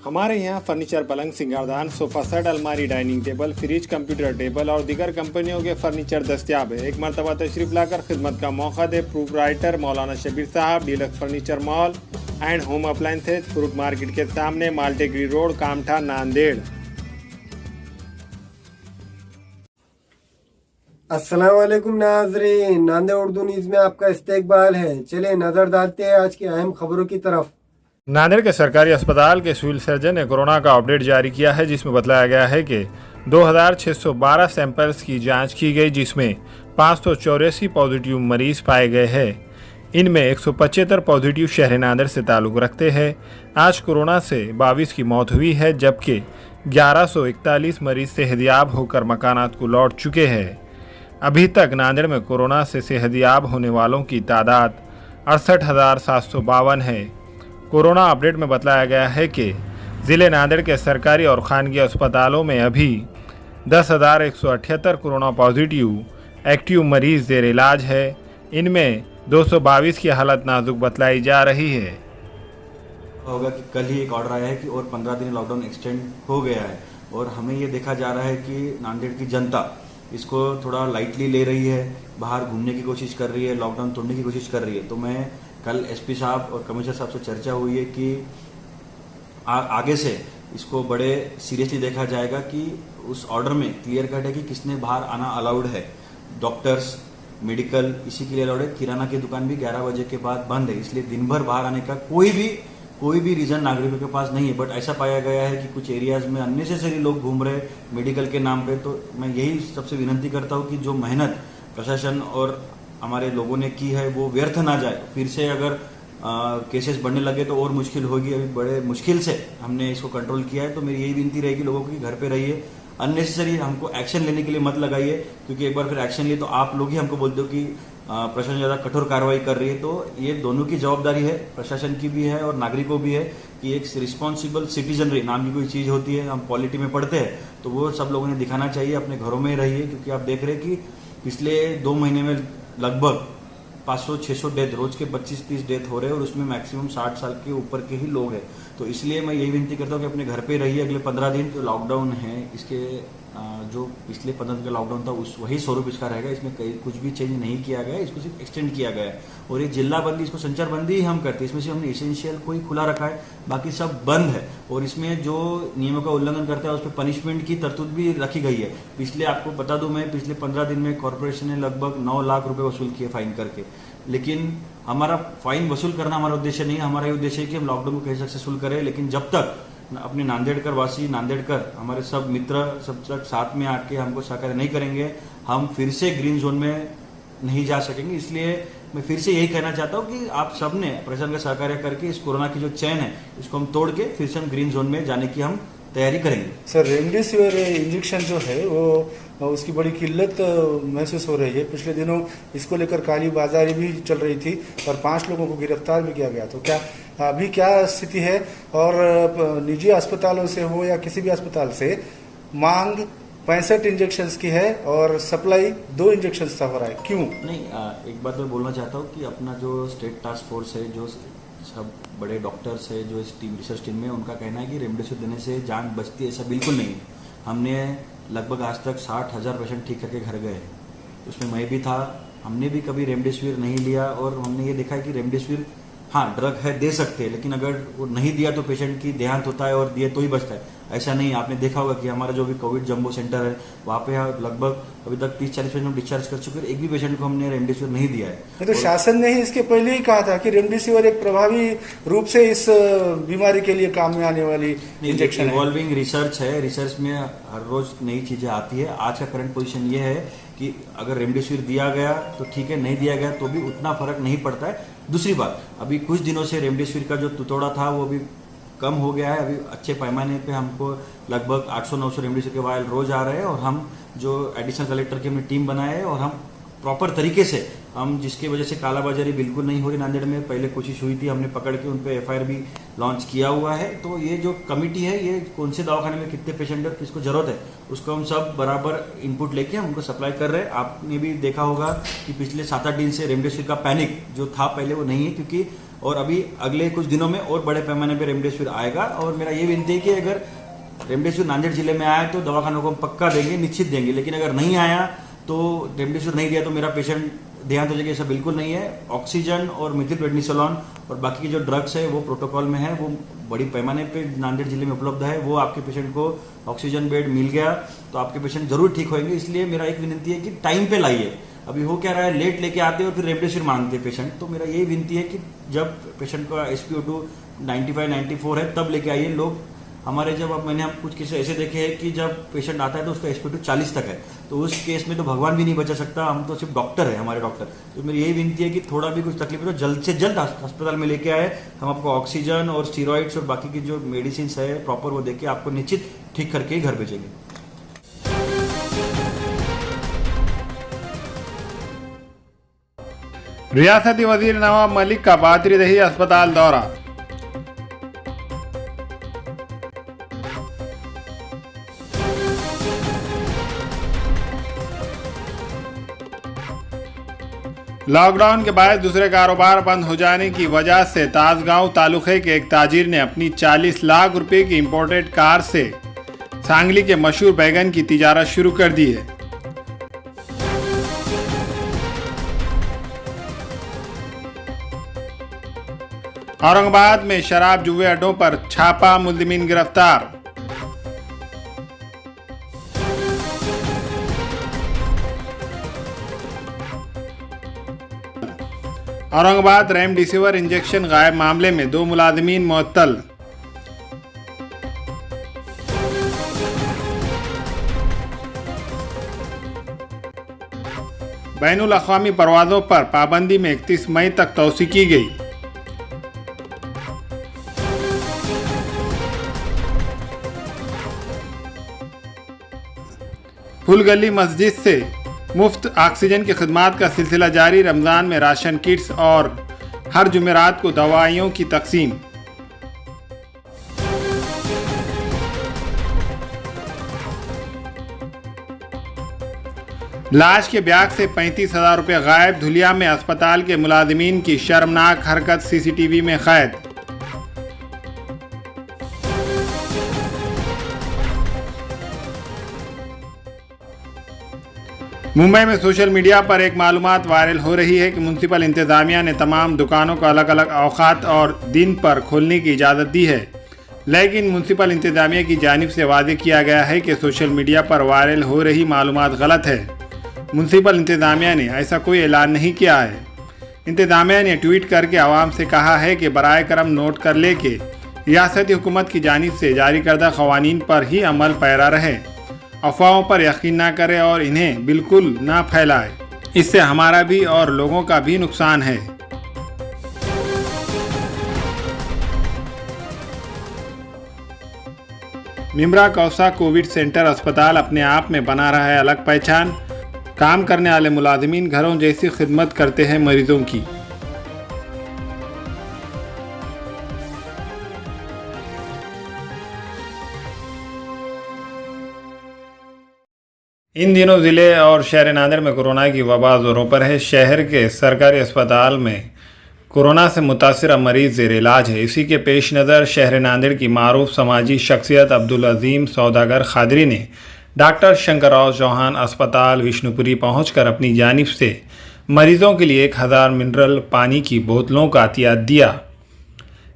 हमारे यहाँ फर्नीचर, पलंग, सिंगारदान, सोफा सेट, अलमारी, dining table, fridge, computer table और दीगर कंपनियों के फर्नीचर दस्तियाब है। एक मरतबा तशरीफ लाकर खिदमत का मौका दे। प्रोप्राइटर मौलाना शबीर साहब, deluxe furniture mall and home appliances, fruit market के सामने, माल्टेगिरी रोड, कामठा, नांदेड़। अस्सलाम वालेकुम नाज़रीन, नांदेड़ उर्दू न्यूज़ में आपका इस्तकबाल है। चलिए नजर डालते हैं आज की अहम खबरों की तरफ। नांदेड़ के सरकारी अस्पताल के सिविल सर्जन ने कोरोना का अपडेट जारी किया है, जिसमें बताया गया है कि 2612 सैंपल्स की जांच की गई, जिसमें 584 पॉजिटिव मरीज पाए गए हैं। इनमें 175 पॉजिटिव शहर नांदेड़ से ताल्लुक़ रखते हैं। आज कोरोना से 22 की मौत हुई है, जबकि 1141 मरीज सेहतयाब होकर मकानात को लौट चुके हैं। अभी तक नांदेड़ में कोरोना से सेहतयाब होने वालों की तादाद 68,752 है। कोरोना अपडेट में बताया गया है कि ज़िले नांदेड़ के सरकारी और खानगी अस्पतालों में अभी 10,178 कोरोना पॉजिटिव एक्टिव मरीज जेर इलाज है। इनमें 222 की हालत नाजुक बतलाई जा रही है। होगा कि कल ही एक ऑर्डर आया है कि और 15 दिन लॉकडाउन एक्सटेंड हो गया है और हमें ये देखा जा रहा है कि नांदेड़ की जनता इसको थोड़ा लाइटली ले रही है, बाहर घूमने की कोशिश कर रही है, लॉकडाउन तोड़ने की कोशिश कर रही है। तो मैं कल एसपी साहब और कमिश्नर साहब से चर्चा हुई है कि आगे से इसको बड़े सीरियसली देखा जाएगा कि उस ऑर्डर में क्लियर कट है कि किसने बाहर आना अलाउड है। डॉक्टर्स, मेडिकल इसी के लिए अलाउड है। किराना की दुकान भी 11 बजे के बाद बंद है, इसलिए दिन भर बाहर आने का कोई भी रीजन नागरिकों के पास नहीं है। बट ऐसा पाया गया है कि कुछ एरियाज में अननेसेसरी लोग घूम रहे मेडिकल के नाम पे। तो मैं यही सबसे विनती करता हूँ कि जो मेहनत प्रशासन और हमारे लोगों ने की है वो व्यर्थ ना जाए। फिर से अगर केसेस बढ़ने लगे तो और मुश्किल होगी। अभी बड़े मुश्किल से हमने इसको कंट्रोल किया है। तो मेरी यही विनती रहेगी लोगों की, घर पे रहिए, अननेसेसरी हमको एक्शन लेने के लिए मत लगाइए, क्योंकि एक बार फिर एक्शन लिए तो आप लोग ही हमको बोलते हो कि प्रशासन ज्यादा कठोर कार्रवाई कर रही है। तो ये दोनों की जवाबदारी है, प्रशासन की भी है और नागरिकों भी है कि एक रिस्पॉन्सिबल सिटीजनरी नाम की कोई चीज होती है, हम पॉलिटी में पढ़ते हैं, तो वो सब लोगों ने दिखाना चाहिए। अपने घरों में रहिए, क्योंकि आप देख रहे हैं कि पिछले 2 महीने में लगभग 500-600 डेथ, रोज के 25-30 डेथ हो रहे हैं और उसमें मैक्सिमम 60 साल के ऊपर के ही लोग हैं। तो इसलिए मैं यही विनती करता हूँ कि अपने घर पे रहिए। अगले 15 दिन जो लॉकडाउन है, इसके जो पिछले 15 दिन का लॉकडाउन था वही स्वरूप इसका रहेगा। इसमें कुछ भी चेंज नहीं किया गया, इसको सिर्फ एक्सटेंड किया गया है। और ये जिला बंदी, इसको संचारबंदी ही हम करते हैं। इसमें से हमने एसेंशियल को ही खुला रखा है, बाकी सब बंद है। और इसमें जो नियमों का उल्लंघन करता है उस पर पनिशमेंट की तरतूद भी रखी गई है। पिछले आपको बता दूं, मैं पिछले 15 दिन में कॉर्पोरेशन ने लगभग 9 लाख रुपए वसूल किए फाइन करके। लेकिन हमारा फाइन वसूल करना हमारा उद्देश्य नहीं है। हमारा ये उद्देश्य है कि हम लॉकडाउन को कैसे सक्सेसफुल करें। लेकिन जब तक अपने नांदेड़कर वासी, नांदेड़कर हमारे सब मित्र सब तक साथ में आके हमको सहकार्य नहीं करेंगे, हम फिर से ग्रीन जोन में नहीं जा सकेंगे। इसलिए मैं फिर से यही कहना चाहता हूँ कि आप सब ने प्रशासन का सहकार्य करके इस कोरोना की जो चैन है इसको हम तोड़ के फिर से हम ग्रीन जोन में जाने की हम तैयारी करेंगे। सर, रेमडेसिविर इंजेक्शन जो है वो उसकी बड़ी किल्लत महसूस हो रही है। पिछले दिनों इसको लेकर काली बाजारी भी चल रही थी और 5 लोगों को गिरफ्तार भी किया गया। तो क्या अभी क्या स्थिति है? और निजी अस्पतालों से हो या किसी भी अस्पताल से मांग 65 इंजेक्शन की है और सप्लाई 2 इंजेक्शन का हो रहा है, क्यों? नहीं, एक बात मैं बोलना चाहता हूँ कि अपना जो स्टेट टास्क फोर्स है, जो सब बड़े डॉक्टर्स है जो इस टीम, रिसर्च टीम में, उनका कहना है कि रेमडेसिविर देने से जान बचती है, ऐसा बिल्कुल नहीं है। हमने लगभग आज तक 60,000 पेशेंट ठीक करके घर गए, उसमें मैं भी था। हमने भी कभी रेमडेसिविर नहीं लिया और हमने ये देखा है कि रेमडेसिविर हाँ ड्रग है, दे सकते हैं, लेकिन अगर वो नहीं दिया तो पेशेंट की देहांत होता है और दिए तो ही बचता है। ऐसा नहीं, आपने देखा होगा कि हमारा जो भी कोविड जंबो सेंटर है वहाँ पे लगभग अभी तक 30-40 पेशेंट डिस्चार्ज कर चुके हैं, एक भी पेशेंट को हमने रेमडेसिविर नहीं दिया है। तो शासन ने ही इसके पहले ही कहा था कि रेमडेसिविर एक प्रभावी रूप से इस बीमारी के लिए काम में आने वाली इंजेक्शन है। इवॉल्विंग रिसर्च है, रिसर्च में हर रोज नई चीजें आती है। आज का करंट पोजीशन ये है कि अगर रेमडेसिविर दिया गया तो ठीक है, नहीं दिया गया तो भी उतना फर्क नहीं पड़ता है। दूसरी बात, अभी कुछ दिनों से रेमडेसिविर का जो तुतौड़ा था वो अभी कम हो गया है। अभी अच्छे पैमाने पे हमको लगभग 800-900 रेमडेसिविर के वायल रोज आ रहे हैं और हम जो एडिशनल कलेक्टर की हमने टीम बनाए है और हम प्रॉपर तरीके से हम, जिसकी वजह से कालाबाजारी बिल्कुल नहीं हो रही नांदेड़ में। पहले कोशिश हुई थी, हमने पकड़ के उन पे एफआईआर भी लॉन्च किया हुआ है। तो ये जो कमिटी है, ये कौन से दवाखाने में कितने पेशेंट है, किसको जरूरत है, उसको हम सब बराबर इनपुट लेके हम उनको सप्लाई कर रहे हैं। आपने भी देखा होगा कि पिछले 7-8 दिन से रेमडेसिविर का पैनिक जो था पहले वो नहीं है, क्योंकि और अभी अगले कुछ दिनों में और बड़े पैमाने पर रेमडेसिविर आएगा। और मेरा ये विनती है कि अगर रेमडेसिविर नांदेड़ जिले में आया तो दवाखानों को हम पक्का देंगे, निश्चित देंगे, लेकिन अगर नहीं आया तो रेमडेसिविर नहीं दिया तो मेरा पेशेंट देहांत हो जाएगा, ऐसा बिल्कुल नहीं है। ऑक्सीजन और मिथिल प्रेडनिसोलोन और बाकी की जो ड्रग्स है वो प्रोटोकॉल में है, वो बड़ी पैमाने पे नांदेड़ जिले में उपलब्ध है। वो आपके पेशेंट को ऑक्सीजन बेड मिल गया तो आपके पेशेंट जरूर ठीक होंगे। इसलिए मेरा एक विनती है कि टाइम पे लाइए। अभी हो क्या रहा है, लेट लेके आते हैं और फिर रेमडेसिविर मांगते हैं पेशेंट। तो मेरा यही विनती है कि जब पेशेंट का SpO2 95-94 है तब लेके आइए। लोग हमारे जब अब मैंने हम कुछ केस ऐसे देखे हैं कि जब पेशेंट आता है तो उसका SpO2 40 तक है, तो उस केस में तो भगवान भी नहीं बचा सकता, हम तो सिर्फ डॉक्टर है, हमारे डॉक्टर। तो मेरी यही विनती है कि थोड़ा भी कुछ तकलीफ है तो जल्द से जल्द अस्पताल में लेके आए। हम आपको ऑक्सीजन और स्टीरॉइड्स और बाकी की जो मेडिसिन है प्रॉपर वो देके आपको निश्चित ठीक करके ही घर भेजेंगे। रियासती वजीर नवाब मलिक का बादरीदही अस्पताल दौरा। लॉकडाउन के बाद दूसरे कारोबार बंद हो जाने की वजह से ताजगांव तालुके के एक ताजिर ने अपनी 40 लाख रुपए की इंपोर्टेड कार से सांगली के मशहूर बैगन की तिजारत शुरू कर दी है। औरंगाबाद में शराब जुए अड्डों पर छापा, मुलजिमीन गिरफ्तार। औरंगाबाद रेमडेसिविर इंजेक्शन गायब मामले में 2 मुलाजिमीन मुअत्तल। बैनुल अक़वामी परवाज़ों पर पाबंदी में 31 मई तक तौसी की गई। फुलगली मस्जिद से मुफ्त ऑक्सीजन की खिदमात का सिलसिला जारी। रमज़ान में राशन किट्स और हर जुमेरात को दवाइयों की तकसीम। लाश के बैग से 35,000 रुपये गायब। धुलिया में अस्पताल के मुलाजिमीन की शर्मनाक हरकत CCTV में कैद। मुंबई में सोशल मीडिया पर एक मालूमात वायरल हो रही है कि म्युनिसिपल इंतज़ामिया ने तमाम दुकानों को अलग अलग औकात और दिन पर खोलने की इजाज़त दी है, लेकिन म्युनिसिपल इंतज़ामिया की जानिब से वादे किया गया है कि सोशल मीडिया पर वायरल हो रही मालूमात गलत है। म्युनिसिपल इंतज़ामिया ने ऐसा कोई ऐलान नहीं किया है। इंतज़ामिया ने ट्वीट करके आवाम से कहा है कि बराए करम नोट कर ले कि रियासती हुकूमत की जानिब से जारी करदा क़वानीन पर ही अमल पैरा रहे, अफवाहों पर यकीन ना करें और इन्हें बिल्कुल ना फैलाए। इससे हमारा भी और लोगों का भी नुकसान है। मिमरा कौसा कोविड सेंटर अस्पताल अपने आप में बना रहा है अलग पहचान। काम करने वाले मुलाजिमीन घरों जैसी खिदमत करते हैं मरीजों की। इन दिनों ज़िले और शहर नांदेड़ में कोरोना की वबा ज़ोरों पर है। शहर के सरकारी अस्पताल में कोरोना से मुतासिर मरीज ज़ेर इलाज है। इसी के पेश नज़र शहर नांदेड़ की मारूफ समाजी शख्सियत अब्दुल अजीम सौदागर खादरी ने डॉक्टर शंकरराव चौहान अस्पताल विष्णुपुरी पहुंचकर अपनी जानिब से मरीजों के लिए 1000 मिनरल पानी की बोतलों का अतियात दिया।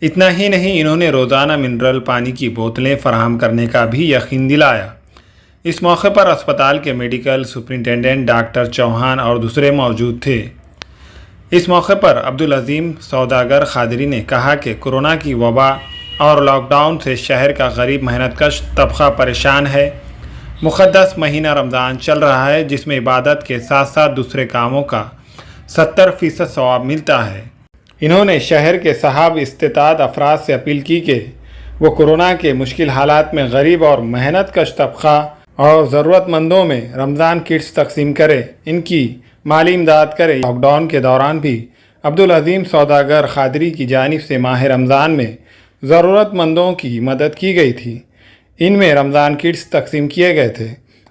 इतना ही नहीं, इन्होंने रोज़ाना मिनरल पानी की बोतलें फराहम करने का भी यकीन दिलाया। इस मौके पर अस्पताल के मेडिकल सुपरिटेंडेंट डॉक्टर चौहान और दूसरे मौजूद थे। इस मौके पर अब्दुल अजीम सौदागर खादरी ने कहा कि कोरोना की वबा और लॉकडाउन से शहर का गरीब मेहनतकश तबका परेशान है। मुक़द्दस महीना रमज़ान चल रहा है, जिसमें इबादत के साथ साथ दूसरे कामों का 70% सवाब मिलता है। इन्होंने शहर के साहब इस्तेताद अफराद से अपील की कि वो कोरोना के मुश्किल हालात में गरीब और मेहनतकश तबका और ज़रूरतमंदों में रमज़ान किट्स तकसीम करे, इनकी माली इमदाद करे। लॉकडाउन के दौरान भी अब्दुल अजीम सौदागर खादरी की जानिब से माह रमज़ान में ज़रूरतमंदों की मदद की गई थी। इनमें रमज़ान किट्स तकसीम किए गए थे।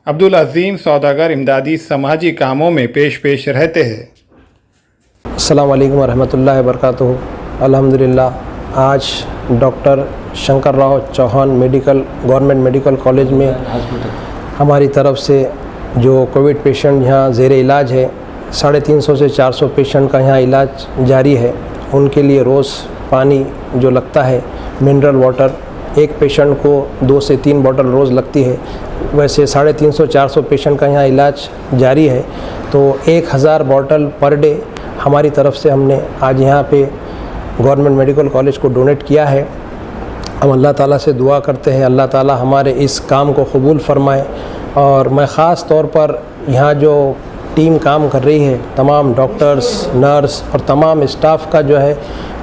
अब्दुल अजीम सौदागर इमदादी समाजी कामों में पेश रहते हैं। अस्सलाम वालेकुम रहमतुल्लाहि व बरकातुहू। अल्हम्दुलिल्लाह आज doctor Shankar Rao Chauhan government medical college में हमारी तरफ से जो कोविड पेशेंट यहाँ ज़ेर इलाज है 350 से 400 पेशेंट का यहाँ इलाज जारी है। उनके लिए रोज़ पानी जो लगता है मिनरल वाटर एक पेशेंट को 2 से 3 बोतल रोज़ लगती है। वैसे 350-400 पेशेंट का यहाँ इलाज जारी है, तो 1000 बोतल पर डे हमारी तरफ से हमने आज यहाँ पे गवर्नमेंट मेडिकल कॉलेज को डोनेट किया है। हम अल्लाह ताला से दुआ करते हैं अल्लाह ताला हमारे इस काम को कबूल फरमाए। और मैं ख़ास तौर पर यहाँ जो टीम काम कर रही है, तमाम डॉक्टर्स, नर्स और तमाम स्टाफ का जो है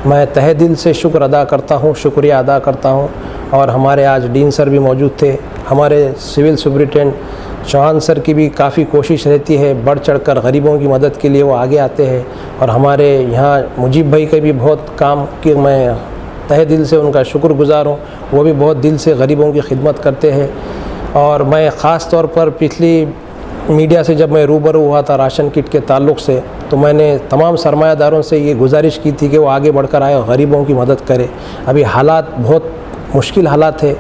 मैं तहे दिल से शुक्र अदा करता हूँ, शुक्रिया अदा करता हूँ। और हमारे आज डीन सर भी मौजूद थे, हमारे सिविल सुपरिटेंडेंट चौहान सर की भी काफ़ी कोशिश रहती है, बढ़ चढ़कर गरीबों की मदद के लिए वो आगे आते हैं। और हमारे यहाँ मुजीब भाई के भी बहुत काम कि मैं तहे दिल से उनका शुक्रगुज़ार हूँ, वो भी बहुत दिल से गरीबों की खिदमत करते हैं। और मैं ख़ास तौर पर पिछली मीडिया से जब मैं रूबरू हुआ था राशन किट के ताल्लुक़ से, तो मैंने तमाम सरमायादारों से ये गुजारिश की थी कि वो आगे बढ़कर आए, गरीबों की मदद करें। अभी हालात बहुत मुश्किल हालात है,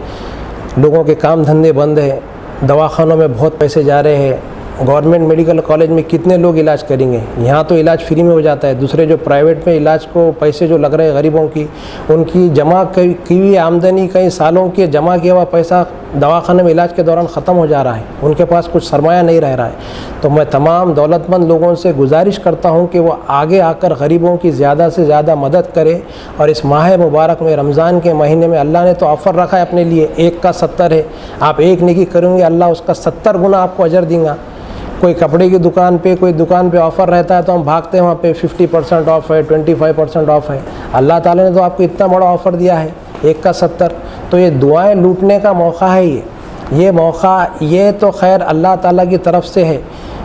लोगों के काम धंधे बंद हैं, दवाखानों में बहुत पैसे जा रहे हैं। गवर्नमेंट मेडिकल कॉलेज में कितने लोग इलाज करेंगे? यहाँ तो इलाज फ्री में हो जाता है, दूसरे जो प्राइवेट में इलाज को पैसे जो लग रहे हैं गरीबों की, उनकी जमा की हुई आमदनी कई सालों के जमा किया हुआ पैसा दवाखाने में इलाज के दौरान ख़त्म हो जा रहा है, उनके पास कुछ सरमाया नहीं रह रहा है। तो मैं तमाम दौलतमंद लोगों से गुजारिश करता हूँ कि वो आगे आकर गरीबों की ज़्यादा से ज़्यादा मदद करें। और इस माह मुबारक में, रमज़ान के महीने में अल्लाह ने तो ऑफ़र रखा है अपने लिए, 1 का 70 है। आप एक नेकी करेंगे अल्लाह उसका 70 गुना आपको अजर देगा। कोई कपड़े की दुकान पे, कोई दुकान पे ऑफ़र रहता है तो हम भागते हैं वहाँ पे 50% ऑफ़ है, 25% ऑफ़ है। अल्लाह ताला ने तो आपको इतना बड़ा ऑफ़र दिया है, 1 का 70। तो ये दुआएं लूटने का मौका है, ये मौका, ये तो खैर अल्लाह ताला की तरफ से है,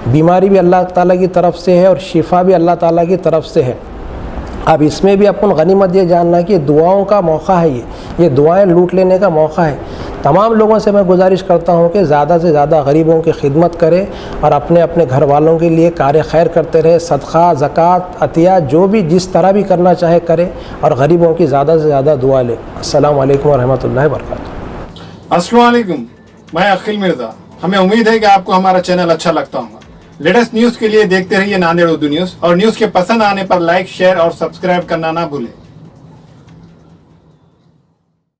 बीमारी भी अल्लाह ताला की तरफ से है और शिफा भी अल्लाह ताला की तरफ से है। अब इसमें भी अपन गनीमत ये जानना कि दुआओं का मौका है, ये दुआएं लूट लेने का मौका है। तमाम लोगों से मैं गुजारिश करता हूँ कि ज़्यादा से ज़्यादा गरीबों की खिदमत करें और अपने अपने घर वालों के लिए कार्य खैर करते रहे। सदका, ज़कात, अतिया जो भी जिस तरह भी करना चाहे करें और गरीबों की ज़्यादा से ज़्यादा दुआ लें। अस्सलाम वालेकुम रहमतुल्लाहि व बरकातुहू। अस्सलाम वालेकुम, मैं अखिल मिर्ज़ा। हमें उम्मीद है कि आपको हमारा चैनल अच्छा लगता होगा। लेटेस्ट न्यूज़ के लिए देखते रहिए नांदेड़ उर्दू न्यूज़, और न्यूज़ के पसंद आने पर लाइक, शेयर और सब्सक्राइब करना ना भूलें।